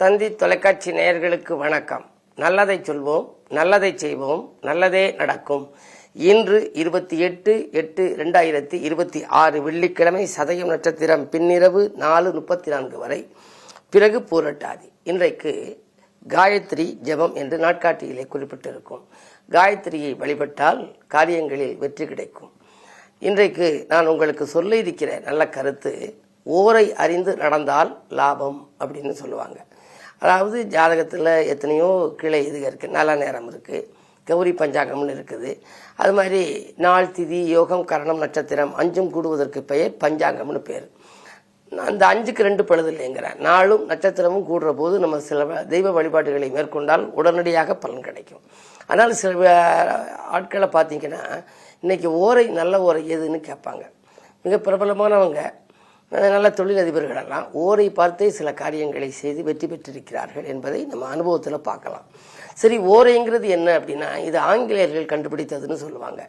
தந்தி தொலைக்காட்சி நேயர்களுக்கு வணக்கம். நல்லதை சொல்வோம், நல்லதை செய்வோம், நல்லதே நடக்கும். இன்று 28/8/2026 வெள்ளிக்கிழமை, சதயம் நட்சத்திரம் பின்னிரவு 4:34 வரை, பிறகு பூரட்டாதி. இன்றைக்கு காயத்ரி ஜெபம் என்று நாட்காட்டியிலே குறிப்பிட்டிருக்கும். காயத்ரியை வழிபட்டால் காரியங்களில் வெற்றி கிடைக்கும். இன்றைக்கு நான் உங்களுக்கு சொல்ல இருக்கிற நல்ல கருத்து, ஓரை அறிந்து நடந்தால் லாபம் அப்படின்னு சொல்லுவாங்க. அதாவது ஜாதகத்தில் எத்தனையோ கிளை இதுக இருக்குது, நல்ல நேரம் இருக்குது, கௌரி பஞ்சாங்கம்னு இருக்குது. அது மாதிரி நாள், திதி, யோகம், கரணம், நட்சத்திரம் அஞ்சும் கூடுவதற்கு பெயர் பஞ்சாங்கம்னு பேர். அந்த 5க்கு 2 பழுது இல்லைங்கிறேன். நாளும் நட்சத்திரமும் கூடுற போது நம்ம சில தெய்வ வழிபாடுகளை மேற்கொண்டால் உடனடியாக பலன் கிடைக்கும். அதனால் சில ஆட்களை பார்த்தீங்கன்னா இன்னைக்கு ஓரை நல்ல ஓரை எதுன்னு கேட்பாங்க. மிக பிரபலமானவங்க, நல்ல தொழிலதிபர்களெல்லாம் ஓரை பார்த்தே சில காரியங்களை செய்து வெற்றி பெற்றிருக்கிறார்கள் என்பதை நம்ம அனுபவத்தில் பார்க்கலாம். சரி, ஓரைங்கிறது என்ன அப்படின்னா, இது ஆங்கிலேயர்கள் கண்டுபிடித்ததுன்னு சொல்லுவாங்க.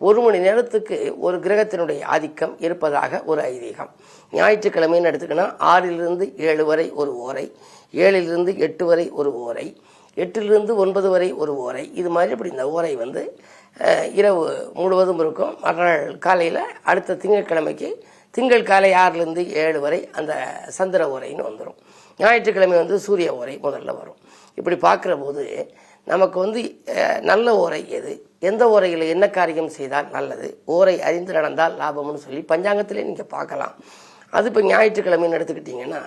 1 மணி நேரத்துக்கு ஒரு கிரகத்தினுடைய ஆதிக்கம் இருப்பதாக ஒரு ஐதீகம். ஞாயிற்றுக்கிழமைன்னு எடுத்துக்கினா 6லிருந்து 7 வரை ஒரு ஓரை, 7லிருந்து 8 வரை ஒரு ஓரை, 8லிருந்து 9 வரை ஒரு ஓரை. இது மாதிரி இப்படி இந்த ஓரை இரவு முழுவதும் இருக்கும். மறுநாள் காலையில் அடுத்த திங்கட்கிழமைக்கு திங்கள் காலை 6லிருந்து 7 வரை அந்த சந்திர ஓரைன்னு வந்துடும். ஞாயிற்றுக்கிழமை சூரிய ஓரை முதல்ல வரும். இப்படி பார்க்குற போது நமக்கு நல்ல ஓரை எது, எந்த ஓரையில் என்ன காரியம் செய்தால் நல்லது, ஓரை அறிந்து நடந்தால் லாபம்னு சொல்லி பஞ்சாங்கத்திலே நீங்கள் பார்க்கலாம். அது இப்போ ஞாயிற்றுக்கிழமைன்னு எடுத்துக்கிட்டிங்கன்னா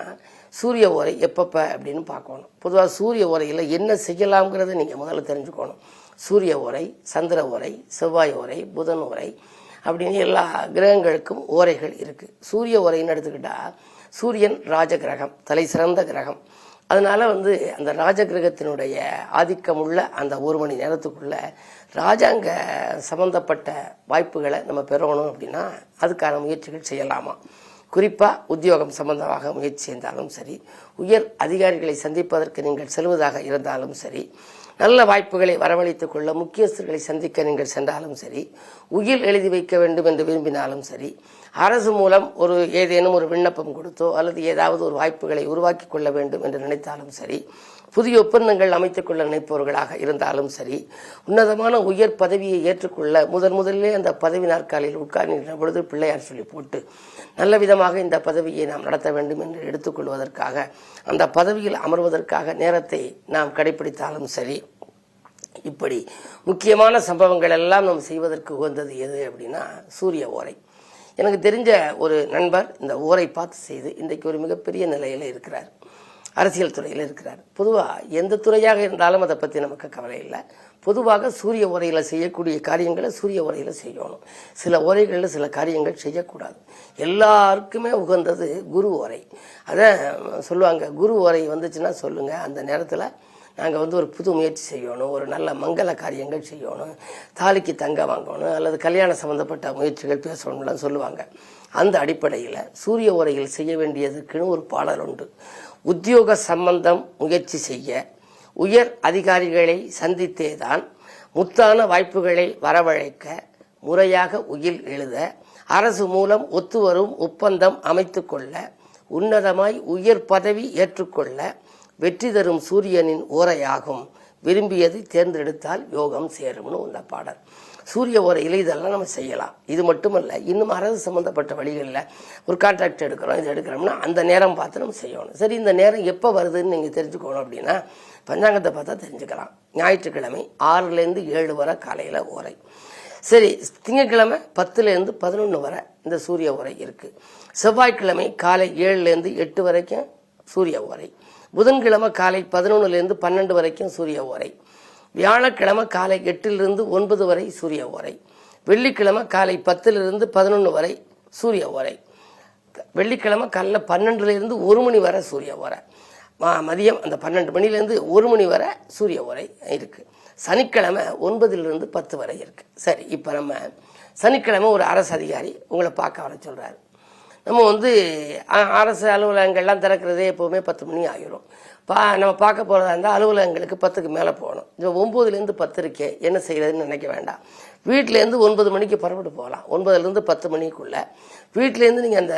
சூரிய ஓரை எப்பப்போ அப்படின்னு பார்க்கணும். பொதுவாக சூரிய ஓரையில் என்ன செய்யலாம்ங்கிறத நீங்கள் முதல்ல தெரிஞ்சுக்கணும். சூரிய ஓரை, சந்திர ஓரை, செவ்வாய் ஓரை, புதன் ஓரை அப்படின்னு எல்லா கிரகங்களுக்கும் ஓரைகள் இருக்குது. சூரிய ஓரைன்னு எடுத்துக்கிட்டால் சூரியன் ராஜகிரகம், தலை சிறந்த கிரகம். அதனால அந்த ராஜகிரகத்தினுடைய ஆதிக்கமுள்ள அந்த 1 மணி நேரத்துக்குள்ள ராஜாங்க சம்பந்தப்பட்ட வாய்ப்புகளை நம்ம பெறணும் அப்படின்னா அதுக்கான முயற்சிகள் செய்யலாமா. குறிப்பாக உத்தியோகம் சம்பந்தமாக முயற்சி செய்தாலும் சரி, உயர் அதிகாரிகளை சந்திப்பதற்கு நீங்கள் செல்வதாக இருந்தாலும் சரி, நல்ல வாய்ப்புகளை வரவழைத்துக் கொள்ள முக்கியஸ்தர்களை சந்திக்க நீங்கள் சென்றாலும் சரி, உயில் எழுதி வைக்க வேண்டும் என்று விரும்பினாலும் சரி, அரசு மூலம் ஏதேனும் ஒரு விண்ணப்பம் கொடுத்தோ அல்லது ஏதாவது ஒரு வாய்ப்புகளை உருவாக்கி கொள்ள வேண்டும் என்று நினைத்தாலும் சரி, புதிய ஒப்பந்தங்கள் அமைத்துக் கொள்ள நினைப்பவர்களாக இருந்தாலும் சரி, உன்னதமான உயர் பதவியை ஏற்றுக்கொள்ள முதலிலே அந்த பதவி நாற்காலியில் உட்கார்ந்த பொழுது பிள்ளையார் சொல்லி போட்டு நல்ல விதமாக இந்த பதவியை நாம் நடத்த வேண்டும் என்று எடுத்துக்கொள்வதற்காக, அந்த பதவியில் அமர்வதற்காக நேரத்தை நாம் கடைபிடித்தாலும் சரி, இப்படி முக்கியமான சம்பவங்கள் எல்லாம் நாம் செய்வதற்கு உகந்தது எது அப்படின்னா சூரிய ஓரை. எனக்கு தெரிஞ்ச ஒரு நண்பர் இந்த ஓரை பார்த்து செய்து இன்றைக்கு ஒரு மிகப்பெரிய நிலையில் இருக்கிறார், அரசியல் துறையில் இருக்கிறார். பொதுவாக எந்த துறையாக இருந்தாலும் அதை பற்றி நமக்கு கவலை இல்லை. பொதுவாக சூரிய ஓரையில் செய்யக்கூடிய காரியங்களை சூரிய ஓரையில் செய்யணும். சில ஓரைகளில் சில காரியங்கள் செய்யக்கூடாது. எல்லாருக்குமே உகந்தது குரு ஓரை. அதான் சொல்லுவாங்க, குரு ஓரை வந்துச்சுன்னா சொல்லுங்கள், அந்த நேரத்தில் நாங்கள் ஒரு புது முயற்சி செய்யணும், ஒரு நல்ல மங்கள காரியங்கள் செய்யணும், தாலிக்கு தங்க வாங்கணும் அல்லது கல்யாணம் சம்பந்தப்பட்ட முயற்சிகள் பேசணும்லாம் சொல்லுவாங்க. அந்த அடிப்படையில் சூரிய ஓரையில் செய்ய வேண்டியதுக்குன்னு ஒரு பாடல் உண்டு. உத்தியோக சம்பந்தம் முயற்சி செய்ய உயர் அதிகாரிகளை சந்தித்தேதான் முத்தான வாய்ப்புகளை வரவழைக்க முறையாக உயில் எழுத அரசு மூலம் ஒத்துவரும் ஒப்பந்தம் அமைத்து கொள்ள உன்னதமாய் உயர் பதவி ஏற்றுக்கொள்ள வெற்றி தரும் சூரியனின் ஓரையாகும் விரும்பியதை தேர்ந்தெடுத்தால் யோகம் சேரும்னு உள்ள பாடல். சூரிய ஓரையில் இதெல்லாம் நம்ம செய்யலாம். இது மட்டுமல்ல, இன்னும் அரசு சம்பந்தப்பட்ட வழிகளில் ஒரு கான்ட்ராக்ட் எடுக்கிறோம், இது எடுக்கிறோம்னா அந்த நேரம் பார்த்து நம்ம செய்யணும். சரி, இந்த நேரம் எப்போ வருதுன்னு நீங்கள் தெரிஞ்சுக்கணும் அப்படின்னா பஞ்சாங்கத்தை பார்த்தா தெரிஞ்சுக்கலாம். ஞாயிற்றுக்கிழமை 6லேருந்து 7 வரை காலையில் ஓரை. சரி, திங்கட்கிழமை 10லேருந்து 11 வரை இந்த சூரிய ஓரை இருக்குது. செவ்வாய்க்கிழமை காலை 7லேருந்து 8 வரைக்கும் சூரிய ஓரை. புதன்கிழமை காலை 11லேருந்து 12 வரைக்கும் சூரிய ஓரை. வியாழக்கிழமை காலை 8லிருந்து 9 வரை சூரிய ஓரை. வெள்ளிக்கிழமை காலை 10லிருந்து 11 வரை சூரிய ஓரை. வெள்ளிக்கிழமை காலைல 12லிருந்து 1 மணி வரை சூரிய ஓரை. மதியம் அந்த 12 மணிலேருந்து 1 மணி வரை சூரிய ஓரை இருக்குது. சனிக்கிழமை 9லிருந்து 10 வரை இருக்குது. சரி, இப்போ நம்ம சனிக்கிழமை ஒரு அரசு அதிகாரி உங்களை பார்க்க வர சொல்கிறாரு. நம்ம அரசு அலுவலகங்கள்லாம் திறக்கிறதே எப்போவுமே 10 மணி ஆகிரும். நம்ம பார்க்க போகிறதா இருந்தால் அலுவலகங்களுக்கு 10க்கு மேலே போகணும். இப்போ 9லேருந்து 10 இருக்கே, என்ன செய்கிறதுன்னு நினைக்க வேண்டாம். வீட்டிலேருந்து 9 மணிக்கு புறப்பட்டு போகலாம். 9லேருந்து 10 மணிக்குள்ளே வீட்டிலேருந்து நீங்கள் அந்த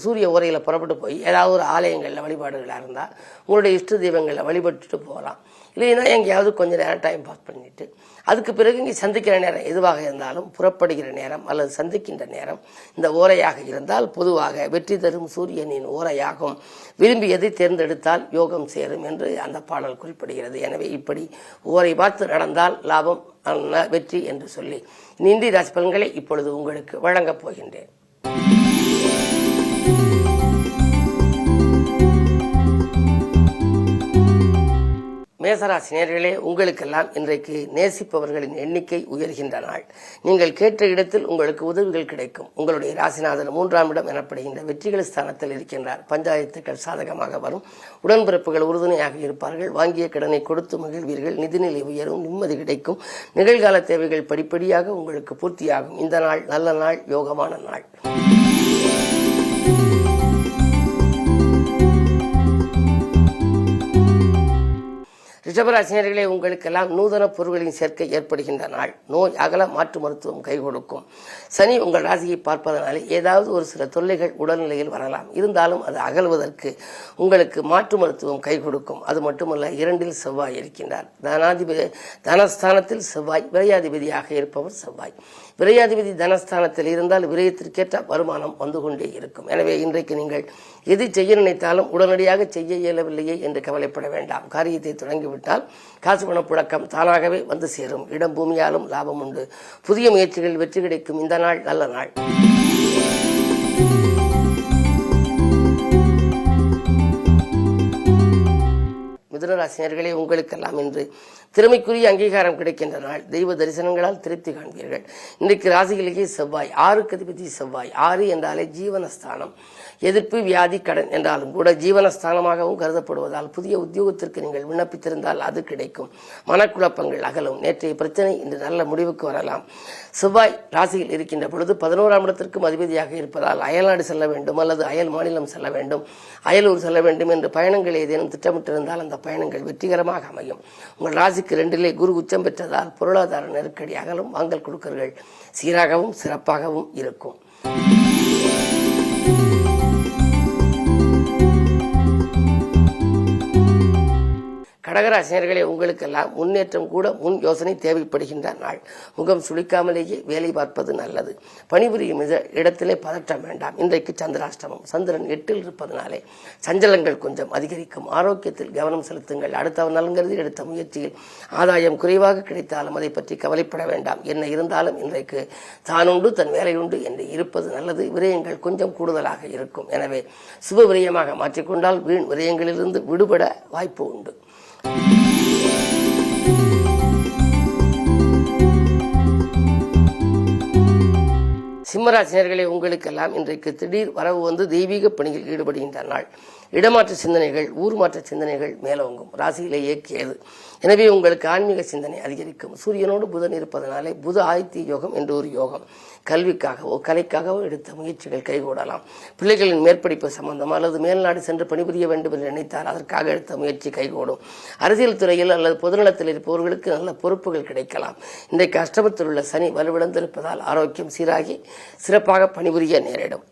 சூரிய ஓரையில் புறப்பட்டு போய் ஏதாவது ஒரு ஆலயங்களில் வழிபாடுகளாக இருந்தால் உங்களுடைய இஷ்ட தெய்வங்களில் வழிபட்டுட்டு போகலாம். இல்லைன்னா எங்கேயாவது கொஞ்சம் நேரம் டைம் பாஸ் பண்ணிவிட்டு அதுக்கு பிறகு இங்கே சந்திக்கிற நேரம் எதுவாக இருந்தாலும் புறப்படுகிற நேரம் அல்லது சந்திக்கின்ற நேரம் இந்த ஓரையாக இருந்தால் பொதுவாக வெற்றி தரும் சூரியனின் ஓரையாகும். விரும்பியதை தேர்ந்தெடுத்தால் யோகம் சேரும் என்று அந்த பாடல் குறிப்பிடுகிறது. எனவே இப்படி ஓரை பார்த்து நடந்தால் லாபம் வெற்றி என்று சொல்லி இன்றைய ராசி பலன்களை இப்பொழுது உங்களுக்கு வழங்கப் போகின்றேன். மேசராசி நேயர்களே, உங்களுக்கெல்லாம் இன்றைக்கு நேசிப்பவர்களின் எண்ணிக்கை உயர்கின்ற நாள். நீங்கள் கேட்ட இடத்தில் உங்களுக்கு உதவிகள் கிடைக்கும். உங்களுடைய ராசிநாதன் 3ஆம் இடம் எனப்படுகின்ற வெற்றிகள் ஸ்தானத்தில் இருக்கின்றார். பஞ்சாயத்துக்கள் சாதகமாக வரும். உடன்பிறப்புகள் உறுதுணையாக இருப்பார்கள். வாங்கிய கடனை கொடுத்து மகிழ்வீர்கள். நிதிநிலை உயரும். நிம்மதி கிடைக்கும். நிகழ்கால தேவைகள் படிப்படியாக உங்களுக்கு பூர்த்தியாகும். இந்த நாள் நல்ல நாள், யோகமான நாள். ரிஷபராசினியர்களே, உங்களுக்கெல்லாம் நூதன பொருள்களின் சேர்க்கை ஏற்படுகின்ற நாள். நோய் அகல மாற்று மருத்துவம் கை கொடுக்கும். சனி உங்கள் ராசியை பார்ப்பதனாலே ஏதாவது ஒரு சில தொல்லைகள் உடல்நிலையில் வரலாம். இருந்தாலும் அது அகல்வதற்கு உங்களுக்கு மாற்று மருத்துவம் கை கொடுக்கும். அது மட்டுமல்ல, 2இல் செவ்வாய் இருக்கின்றார். தனஸ்தானத்தில் செவ்வாய், விரையாதிபதியாக இருப்பவர் செவ்வாய். விரையாதிபதி தனஸ்தானத்தில் இருந்தால் விரயத்திற்கேற்ற வருமானம் வந்து கொண்டே இருக்கும். எனவே இன்றைக்கு நீங்கள் எது செய்ய நினைத்தாலும் உடனடியாக செய்ய இயலவில்லையே என்று கவலைப்பட வேண்டாம். காரியத்தை தொடங்கிவிட்டால் காசு பணப்புழக்கம் தானாகவே வந்து சேரும். இடம் பூமியாலும் லாபம் உண்டு. புதிய முயற்சிகளில் வெற்றி கிடைக்கும். இந்த நாள் நல்ல நாள். மிதுனராசினியர்களே, உங்களுக்கெல்லாம் இன்று திறமைக்குரிய அங்கீகாரம் கிடைக்கின்ற நாள். தெய்வ தரிசனங்களால் திருப்தி காண்பீர்கள். இன்றைக்கு ராசிகளிலேயே செவ்வாய், 6க்கு அதிபதி செவ்வாய். 6 என்றாலே ஜீவனஸ்தானம். எதிர்ப்பு, வியாதி, கடன் என்றாலும் கூட ஜீவனஸ்தானமாகவும் கருதப்படுவதால் புதிய உத்தியோகத்திற்கு நீங்கள் விண்ணப்பித்திருந்தால் அது கிடைக்கும். மனக்குழப்பங்கள் அகலும். நேற்றைய பிரச்சனை இன்று நல்ல முடிவுக்கு வரலாம். செவ்வாய் ராசியில் இருக்கின்ற பொழுது 11ஆம் இடத்திற்கும் அதிபதியாக இருப்பதால் அயல்நாடு செல்ல வேண்டும் அல்லது அயல் மாநிலம் செல்ல வேண்டும், அயலூர் செல்ல வேண்டும் என்று பயணங்கள் ஏதேனும் திட்டமிட்டிருந்தால் அந்த பயணங்கள் வெற்றிகரமாக அமையும். உங்கள் ராசிக்கு 2லே குரு உச்சம் பெற்றதால் பொருளாதார நெருக்கடி அகலும். வாங்கல் கொடுக்கல்கள் சீராகவும் சிறப்பாகவும் இருக்கும். கடகராசினியர்களே, உங்களுக்கெல்லாம் முன்னேற்றம் கூட முன் யோசனை தேவைப்படுகின்ற நாள். முகம் சுளிக்காமலேயே வேலை பார்ப்பது நல்லது. பணிபுரியும் இடத்திலே பதற்றம் வேண்டாம். இன்றைக்கு சந்திராஷ்டமம். சந்திரன் 8இல் இருப்பதனாலே சஞ்சலங்கள் கொஞ்சம் அதிகரிக்கும். ஆரோக்கியத்தில் கவனம் செலுத்துங்கள். அடுத்தவர் நலன்கருதி எடுத்த முயற்சியில் ஆதாயம் குறைவாக கிடைத்தாலும் அதை பற்றி கவலைப்பட வேண்டாம். என்ன இருந்தாலும் இன்றைக்கு தானுண்டு தன் வேலையுண்டு என்று இருப்பது நல்லது. விரயங்கள் கொஞ்சம் கூடுதலாக இருக்கும். எனவே சுப விரயமாக மாற்றிக்கொண்டால் வீண் விரயங்களிலிருந்து விடுபட வாய்ப்பு உண்டு. சிம்மராசினியர்களே, உங்களுக்கெல்லாம் இன்றைக்கு திடீர் வரவு வந்து தெய்வீக பணியில் ஈடுபடுகின்ற நாள். இடமாற்ற சிந்தனைகள், ஊர் மாற்ற சிந்தனைகள் மேலோங்கும். ராசியிலேயே கேது. எனவே உங்களுக்கு ஆன்மீக சிந்தனை அதிகரிக்கும். சூரியனோடு புதன் இருப்பதனாலே புத ஆதித்ய யோகம் என்று ஒரு யோகம். கல்விக்காகவோ கலைக்காகவோ எடுத்த முயற்சிகள் கைகூடலாம். பிள்ளைகளின் மேற்படிப்பு சம்பந்தம் அல்லது மேல்நாடு சென்று பணிபுரிய வேண்டும் என்று நினைத்தால் அதற்காக எடுத்த முயற்சி கைகூடும். அரசியல் துறையில் அல்லது பொதுநலத்தில் இருப்பவர்களுக்கு நல்ல பொறுப்புகள் கிடைக்கலாம். இன்றைக்கு அஷ்டமத்தில் உள்ள சனி வலுவிழந்திருப்பதால் ஆரோக்கியம் சீராகி சிறப்பாக பணிபுரிய நேரிடும்.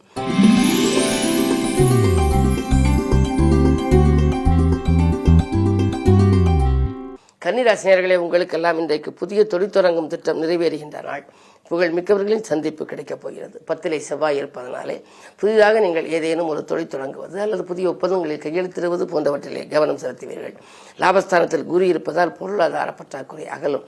கன்னிராசினியர்களே, உங்களுக்கெல்லாம் இன்றைக்கு புதிய தொழில் தொடங்கும் திட்டம் நிறைவேறுகின்ற நாள். புகழ் மிக்கவர்களின் சந்திப்பு கிடைக்கப் போகிறது. 10லே செவ்வாய் இருப்பதனாலே புதிதாக நீங்கள் ஏதேனும் ஒரு தொழில் தொடங்குவது அல்லது புதிய ஒப்பந்தங்களில் கையெழுத்திடுவது போன்றவற்றிலே கவனம் செலுத்துவீர்கள். லாபஸ்தானத்தில் குரு இருப்பதால் பொருளாதார பற்றாக்குறை அகலும்.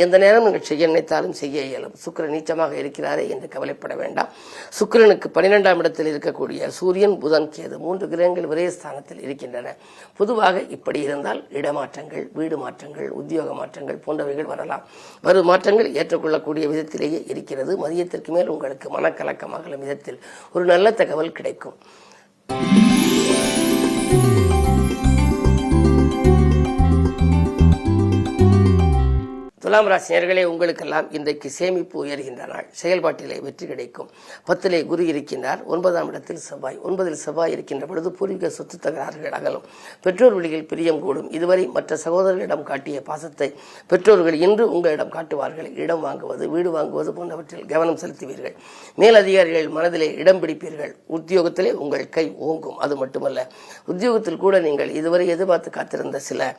எந்த நேரம் நீங்கள் செய்ய நினைத்தாலும் செய்ய இயலும். சுக்கிரன் நீச்சமாக இருக்கிறாரே என்று கவலைப்பட வேண்டாம். சுக்கிரனுக்கு 12ஆம் இடத்தில் இருக்கக்கூடிய சூரியன், புதன், கேது 3 கிரகங்கள் விரயஸ்தானத்தில் இருக்கின்றன. பொதுவாக இப்படி இருந்தால் இடமாற்றங்கள், வீடு மாற்றங்கள், உத்தியோக மாற்றங்கள் போன்றவைகள் வரலாம். வரும் மாற்றங்கள் ஏற்றுக்கொள்ளக்கூடிய விதத்திலேயே இருக்கிறது. மதியத்திற்கு மேல் உங்களுக்கு மனக்கலக்கமாகலும் விதத்தில் ஒரு நல்ல தகவல் கிடைக்கும். துலாம் ராசி நேயர்களே, உங்களுக்கெல்லாம் இன்றைக்கு சேமிப்பு உயர்கின்ற நாள். செயல்பாட்டிலே வெற்றி கிடைக்கும். 10லே குரு இருக்கின்றார். 9ஆம் இடத்தில் செவ்வாய். 9இல் செவ்வாய் இருக்கின்ற பொழுது பூர்வீக சொத்து தகராறுகள் அகலும். பெற்றோர் வழியில் பிரியம் கூடும். இதுவரை மற்ற சகோதரர்களிடம் காட்டிய பாசத்தை பெற்றோர்கள் இன்று உங்களிடம் காட்டுவார்கள். இடம் வாங்குவது, வீடு வாங்குவது போன்றவற்றில் கவனம் செலுத்துவீர்கள். மேலதிகாரிகள் மனதிலே இடம் பிடிப்பீர்கள். உத்தியோகத்திலே உங்கள் கை ஓங்கும். அது மட்டுமல்ல, உத்தியோகத்தில் கூட நீங்கள் இதுவரை எதிர்பார்த்து காத்திருந்த சில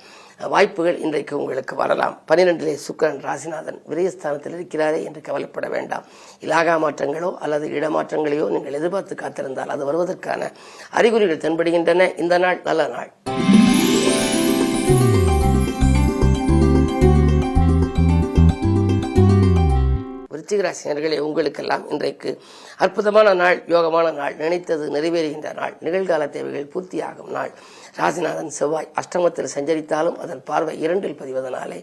வாய்ப்புகள் இன்றைக்கு உங்களுக்கு வரலாம். 12லே சுக்கிரன் ராசிநாதன் விரயஸ்தானத்தில் இருக்கிறாரே என்று கவலைப்பட வேண்டாம். இலாகா மாற்றங்களோ அல்லது இடமாற்றங்களையோ நீங்கள் எதிர்பார்த்து காத்திருந்தால் அது வருவதற்கான அறிகுறிகள் தென்படுகின்றன. இந்த நாள் நல்ல நாள். விருச்சிக ராசினர்களே, உங்களுக்கெல்லாம் இன்றைக்கு அற்புதமான நாள், யோகமான நாள், நினைத்தது நிறைவேறுகின்ற நாள், நிகழ்கால தேவைகள் பூர்த்தியாகும் நாள். ராசிநாதன் செவ்வாய் அஷ்டமத்தில் சஞ்சரித்தாலும் அதன் பார்வை 2இல் பதிவதனாலே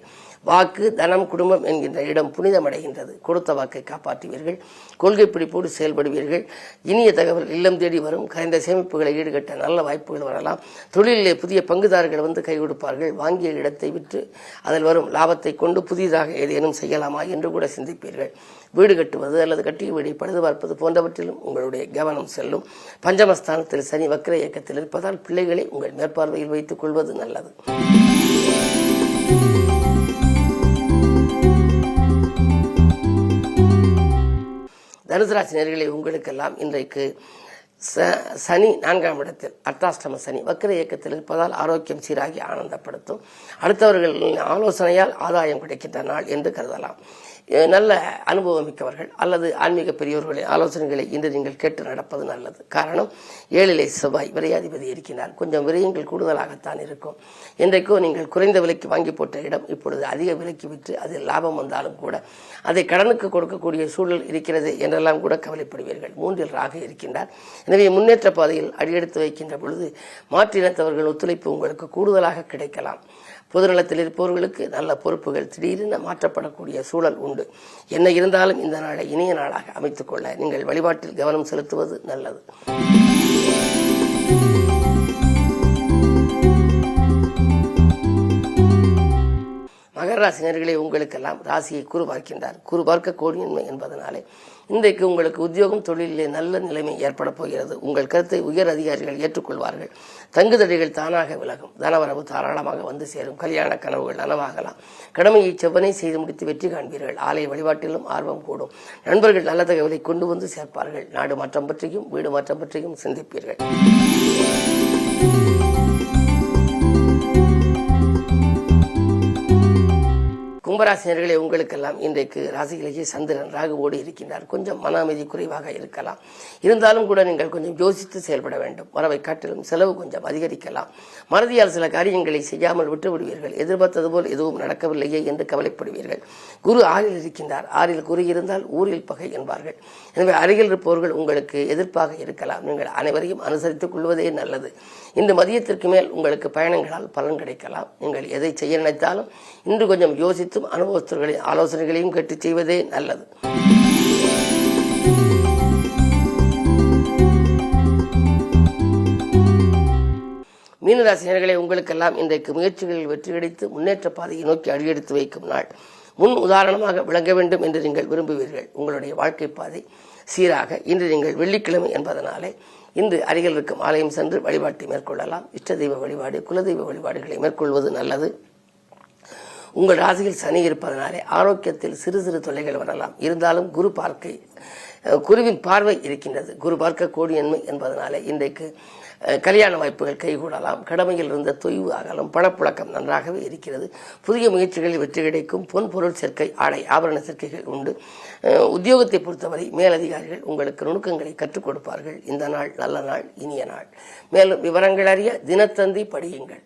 வாக்கு, தனம், குடும்பம் என்கின்ற இடம் புனிதமடைகின்றது. கொடுத்த வாக்கை காப்பாற்றுவீர்கள். கொள்கை பிடிப்போடு செயல்படுவீர்கள். இனிய தகவல் இல்லம் தேடி வரும். கரைந்த சேமிப்புகளை ஈடுகட்ட நல்ல வாய்ப்புகள் வரலாம். தொழிலிலே புதிய பங்குதாரர்கள் வந்து கை கொடுப்பார்கள். வாங்கிய இடத்தை விற்று அதில் வரும் லாபத்தை கொண்டு புதிதாக ஏதேனும் செய்யலாமா என்று கூட சிந்திப்பீர்கள். வீடு கட்டுவது அல்லது கட்டிய வீடை பழுது பார்ப்பது போன்றவற்றிலும் உங்களுடைய கவனம் செல்லும். பஞ்சமஸ்தானத்தில் சனி வக்ர இயக்கத்தில் இருப்பதால் பிள்ளைகளை உங்கள் மேற்பார்வையில் வைத்துக் கொள்வது நல்லது. தனுசு ராசி நேயர்களே, உங்களுக்கெல்லாம் இன்றைக்கு சனி 4ஆம் இடத்தில் அர்த்தாஷ்டம சனி வக்ர இயக்கத்தில் இருப்பதால் ஆரோக்கியம் சீராகி ஆனந்தப்படுத்தும். அடுத்தவர்களின் ஆலோசனையால் ஆதாயம் கிடைக்கின்ற நாள் என்று கருதலாம். நல்ல அனுபவம் மிக்கவர்கள் அல்லது ஆன்மீக பெரியோர்களின் ஆலோசனைகளை இன்று நீங்கள் கேட்டு நடப்பது நல்லது. காரணம், 7லே செவ்வாய் விரையாதிபதி இருக்கிறார். கொஞ்சம் விரயங்கள் கூடுதலாகத்தான் இருக்கும். இன்றைக்கோ நீங்கள் குறைந்த விலைக்கு வாங்கி போட்ட இடம் இப்பொழுது அதிக விலைக்கு விற்று அதில் லாபம் வந்தாலும் கூட அதை கடனுக்கு கொடுக்கக்கூடிய சூழல் இருக்கிறது என்றெல்லாம் கூட கவலைப்படுவீர்கள். 3இல் ராகு இருக்கின்றார். எனவே முன்னேற்ற பாதையில் அடியெடுத்து வைக்கின்ற பொழுது மாற்றினத்தவர்கள் ஒத்துழைப்பு உங்களுக்கு கூடுதலாக கிடைக்கலாம். பொதுநலத்தில் இருப்பவர்களுக்கு நல்ல பொறுப்புகள் திடீரென மாற்றப்படக்கூடிய சூழல் உண்டு. என்ன இருந்தாலும் இந்த நாளை இனிய நாளாக அமைத்துக் கொள்ள நீங்கள் வழிபாட்டில் கவனம் செலுத்துவது நல்லது. மகர ராசினர்களே, உங்களுக்கெல்லாம் ராசியை குரு பார்க்கின்றார். குரு பார்க்க கோடியின்மை என்பதனாலே இன்றைக்கு உங்களுக்கு உத்தியோகம், தொழிலிலே நல்ல நிலைமை ஏற்பட போகிறது. உங்கள் கருத்தை உயர் அதிகாரிகள் ஏற்றுக்கொள்வார்கள். தங்குதடைகள் தானாக விலகும். தனவரவு தாராளமாக வந்து சேரும். கல்யாண கனவுகள் நனவாகலாம். கடமையை செவ்வனை செய்து முடித்து வெற்றி காண்பீர்கள். ஆலய வழிபாட்டிலும் ஆர்வம் கூடும். நண்பர்கள் நல்ல தகவலை கொண்டு வந்து சேர்ப்பார்கள். நாடு மாற்றம் பற்றியும் வீடு மாற்றம் பற்றியும் சிந்திப்பீர்கள். கும்பராசினர்களே, உங்களுக்கெல்லாம் இன்றைக்கு ராசியிலேயே சந்திரன் ராகுவோடு இருக்கின்றார். கொஞ்சம் மன அமைதி குறைவாக இருக்கலாம். இருந்தாலும் கூட நீங்கள் கொஞ்சம் யோசித்து செயல்பட வேண்டும். வரவை காட்டிலும் செலவு கொஞ்சம் அதிகரிக்கலாம். மறதியால் சில காரியங்களை செய்யாமல் விட்டுவிடுவீர்கள். எதிர்பார்த்தது போல் எதுவும் நடக்கவில்லையே என்று கவலைப்படுவீர்கள். குரு 6இல் இருக்கின்றார். 6இல் குரு இருந்தால் ஊரில் பகை என்பார்கள். எனவே அருகில் இருப்பவர்கள் உங்களுக்கு எதிர்ப்பாக இருக்கலாம். நீங்கள் அனைவரையும் அனுசரித்துக் கொள்வதே நல்லது. இன்று மதியத்திற்கு மேல் உங்களுக்கு பயணங்களால் பலன் கிடைக்கலாம். நீங்கள் எதை செய்ய நினைத்தாலும் இன்று கொஞ்சம் யோசித்தும் அனுபவஸ்தர்களின் ஆலோசனைகளையும் கேட்டு செய்வதே நல்லது. மீனராசினர்களே, உங்களுக்கெல்லாம் இன்றைக்கு முயற்சிகளில் வெற்றி கிடைத்து முன்னேற்ற பாதையை நோக்கி அடியெடுத்து வைக்கும் நாள். முன் உதாரணமாக விளங்க வேண்டும் என்று நீங்கள் விரும்புவீர்கள். உங்களுடைய வாழ்க்கை பாதை சீராக இன்று நீங்கள் வெள்ளிக்கிழமை என்பதனாலே இன்று அருகில் இருக்கும் ஆலயம் சென்று வழிபாட்டை மேற்கொள்ளலாம். இஷ்ட தெய்வ வழிபாடு, குலதெய்வ வழிபாடுகளை மேற்கொள்வது நல்லது. உங்கள் ராசியில் சனி இருப்பதனாலே ஆரோக்கியத்தில் சிறு சிறு தொல்லைகள் வரலாம். இருந்தாலும் குருவின் பார்வை இருக்கின்றது. குரு பார்க்க கோடியன்மை என்பதனாலே இன்றைக்கு கல்யாண வாய்ப்புகள் கைகூடலாம். கடமையில் இருந்த தொய்வு அகலம். பணப்புழக்கம் நன்றாகவே இருக்கிறது. புதிய முயற்சிகளில் வெற்றி கிடைக்கும். பொன் பொருள் சேர்க்கை, ஆடை ஆபரண சேர்க்கைகள் உண்டு. உத்தியோகத்தை பொறுத்தவரை மேலதிகாரிகள் உங்களுக்கு நுணுக்கங்களை கற்றுக் கொடுப்பார்கள். இந்த நாள் நல்ல நாள், இனிய நாள். மேலும் விவரங்கள் அறிய தினத்தந்தி படியுங்கள்.